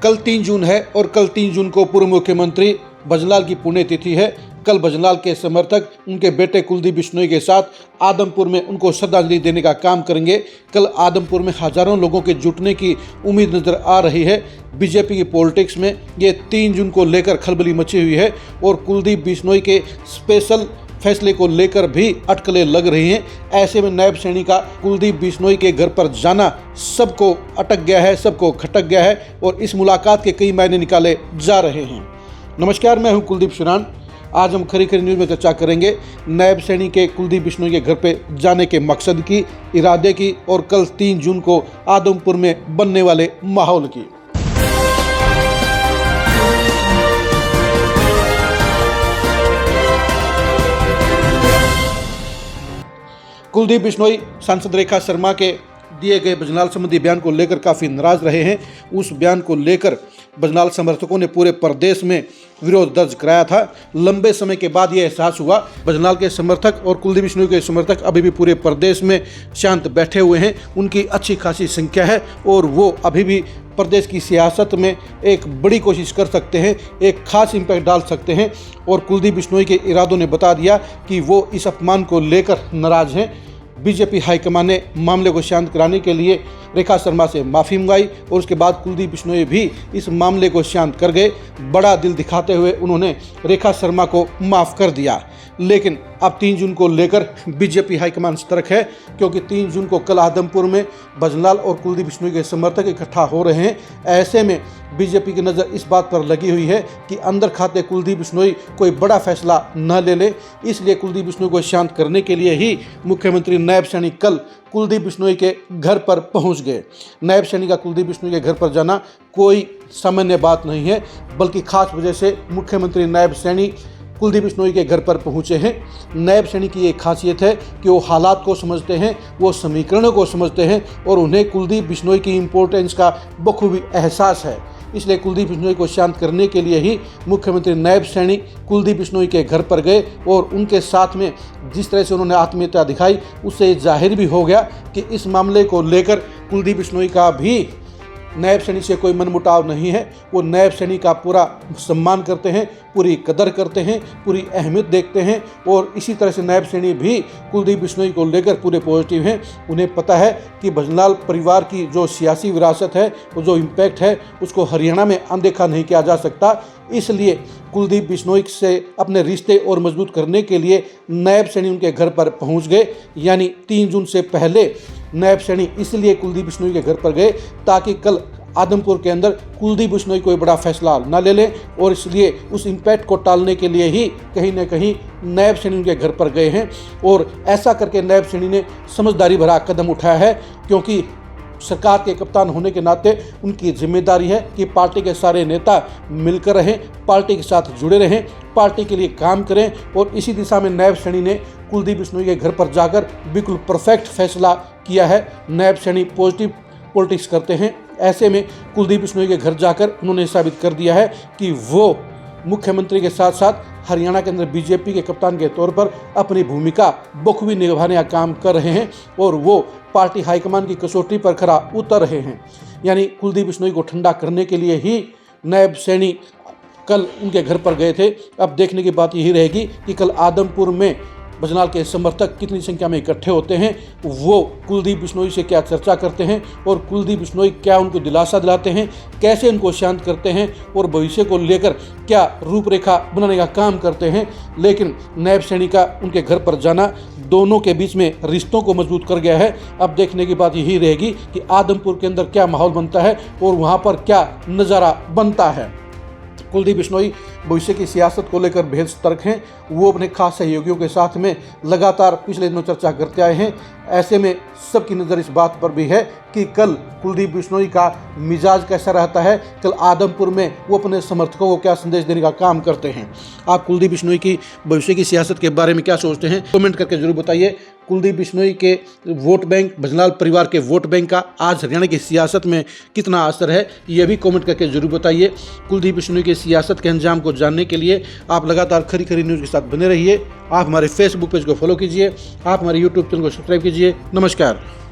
कल 3 जून है और कल 3 जून को पूर्व मुख्यमंत्री भजनलाल की पुण्यतिथि है। कल भजनलाल के समर्थक उनके बेटे कुलदीप बिश्नोई के साथ आदमपुर में उनको श्रद्धांजलि देने का काम करेंगे। कल आदमपुर में हजारों लोगों के जुटने की उम्मीद नजर आ रही है। बीजेपी की पॉलिटिक्स में ये 3 जून को लेकर खलबली मची हुई है और कुलदीप बिश्नोई के स्पेशल फैसले को लेकर भी अटकलें लग रही हैं। ऐसे में नायब सैनी का कुलदीप बिश्नोई के घर पर जाना सबको अटक गया है, सबको खटक गया है और इस मुलाकात के कई मायने निकाले जा रहे हैं। नमस्कार, मैं हूं कुलदीप शिरान। आज हम खरी खरी न्यूज़ में चर्चा करेंगे नायब सैनी के कुलदीप बिश्नोई के घर पे जाने के मकसद की, इरादे की और कल 3 जून को आदमपुर में बनने वाले माहौल की। कुलदीप बिश्नोई सांसद रेखा शर्मा के दिए गए भजनलाल संबंधी बयान को लेकर काफ़ी नाराज रहे हैं। उस बयान को लेकर भजनलाल समर्थकों ने पूरे प्रदेश में विरोध दर्ज कराया था। लंबे समय के बाद ये एहसास हुआ। भजनलाल के समर्थक और कुलदीप बिश्नोई के समर्थक अभी भी पूरे प्रदेश में शांत बैठे हुए हैं। उनकी अच्छी खासी संख्या है और वो अभी भी प्रदेश की सियासत में एक बड़ी कोशिश कर सकते हैं, एक खास इम्पैक्ट डाल सकते हैं। और कुलदीप बिश्नोई के इरादों ने बता दिया कि वो इस अपमान को लेकर नाराज हैं। बीजेपी हाईकमान ने मामले को शांत कराने के लिए रेखा शर्मा से माफ़ी मंगाई और उसके बाद कुलदीप बिश्नोई भी इस मामले को शांत कर गए। बड़ा दिल दिखाते हुए उन्होंने रेखा शर्मा को माफ़ कर दिया। लेकिन अब 3 जून को लेकर बीजेपी हाईकमान सतर्क है, क्योंकि 3 जून को कल आदमपुर में भजनलाल और कुलदीप बिश्नोई के समर्थक इकट्ठा हो रहे हैं। ऐसे में बीजेपी की नज़र इस बात पर लगी हुई है कि अंदर खाते कुलदीप बिश्नोई कोई बड़ा फैसला न ले ले। इसलिए कुलदीप बिश्नोई को शांत करने के लिए ही मुख्यमंत्री नायब सैनी कल कुलदीप बिश्नोई के घर पर पहुंच गए। नायब सैनी का कुलदीप बिश्नोई के घर पर जाना कोई सामान्य बात नहीं है, बल्कि खास वजह से मुख्यमंत्री नायब सैनी कुलदीप बिश्नोई के घर पर पहुंचे हैं। नायब सैनी की एक खासियत है कि वो हालात को समझते हैं, वो समीकरणों को समझते हैं और उन्हें कुलदीप बिश्नोई की इम्पोर्टेंस का बखूबी एहसास है। इसलिए कुलदीप बिश्नोई को शांत करने के लिए ही मुख्यमंत्री नायब सैनी कुलदीप बिश्नोई के घर पर गए और उनके साथ में जिस तरह से उन्होंने आत्मीयता दिखाई, उससे जाहिर भी हो गया कि इस मामले को लेकर कुलदीप बिश्नोई का भी नायब सैनी से कोई मनमुटाव नहीं है। वो नायब सैनी का पूरा सम्मान करते हैं, पूरी कदर करते हैं, पूरी अहमियत देखते हैं और इसी तरह से नायब सैनी भी कुलदीप बिश्नोई को लेकर पूरे पॉजिटिव हैं। उन्हें पता है कि भजनलाल परिवार की जो सियासी विरासत है, वो जो इम्पैक्ट है, उसको हरियाणा में अनदेखा नहीं किया जा सकता। इसलिए कुलदीप बिश्नोई से अपने रिश्ते और मजबूत करने के लिए नायब सैनी उनके घर पर पहुंच गए। यानी 3 जून से पहले नायब सैनी इसलिए कुलदीप बिश्नोई के घर पर गए ताकि कल आदमपुर के अंदर कुलदीप बिश्नोई कोई बड़ा फैसला ना ले लें, और इसलिए उस इम्पैक्ट को टालने के लिए ही कहीं ना कहीं नायब सैनी उनके घर पर गए हैं। और ऐसा करके नायब सैनी ने समझदारी भरा कदम उठाया है, क्योंकि सरकार के कप्तान होने के नाते उनकी जिम्मेदारी है कि पार्टी के सारे नेता मिलकर रहें, पार्टी के साथ जुड़े रहें, पार्टी के लिए काम करें। और इसी दिशा में नायब सैनी ने कुलदीप बिश्नोई के घर पर जाकर बिल्कुल परफेक्ट फैसला किया है। नायब सैनी पॉजिटिव पॉलिटिक्स करते हैं। ऐसे में कुलदीप बिश्नोई के घर जाकर उन्होंने साबित कर दिया है कि वो मुख्यमंत्री के साथ साथ हरियाणा के अंदर बीजेपी के कप्तान के तौर पर अपनी भूमिका बखूबी निभाने का काम कर रहे हैं और वो पार्टी हाईकमान की कसौटी पर खरा उतर रहे हैं। यानी कुलदीप बिश्नोई को ठंडा करने के लिए ही नायब सैनी कल उनके घर पर गए थे। अब देखने की बात यही रहेगी कि कल आदमपुर में भजनलाल के समर्थक कितनी संख्या में इकट्ठे होते हैं, वो कुलदीप बिश्नोई से क्या चर्चा करते हैं और कुलदीप बिश्नोई क्या उनको दिलासा दिलाते हैं, कैसे उनको शांत करते हैं और भविष्य को लेकर क्या रूपरेखा बनाने का काम करते हैं। लेकिन नायब सैनी का उनके घर पर जाना दोनों के बीच में रिश्तों को मजबूत कर गया है। अब देखने की बात यही रहेगी कि आदमपुर के अंदर क्या माहौल बनता है और वहाँ पर क्या नज़ारा बनता है। कुलदीप बिश्नोई भविष्य की सियासत को लेकर बेहद सतर्क हैं। वो अपने खास सहयोगियों के साथ में लगातार पिछले दिनों चर्चा करते आए हैं। ऐसे में सबकी नज़र इस बात पर भी है कि कल कुलदीप बिश्नोई का मिजाज कैसा रहता है, कल आदमपुर में वो अपने समर्थकों को क्या संदेश देने का काम करते हैं। आप कुलदीप बिश्नोई की भविष्य की सियासत के बारे में क्या सोचते हैं, कमेंट करके जरूर बताइए। कुलदीप बिश्नोई के वोट बैंक, भजनलाल परिवार के वोट बैंक का आज हरियाणा की सियासत में कितना असर है, ये भी कमेंट करके जरूर बताइए। कुलदीप बिश्नोई की सियासत के अंजाम को जानने के लिए आप लगातार खरी खरी न्यूज़ के साथ बने रहिए। आप हमारे फेसबुक पेज को फॉलो कीजिए, आप हमारे यूट्यूब चैनल को सब्सक्राइब कीजिए। नमस्कार।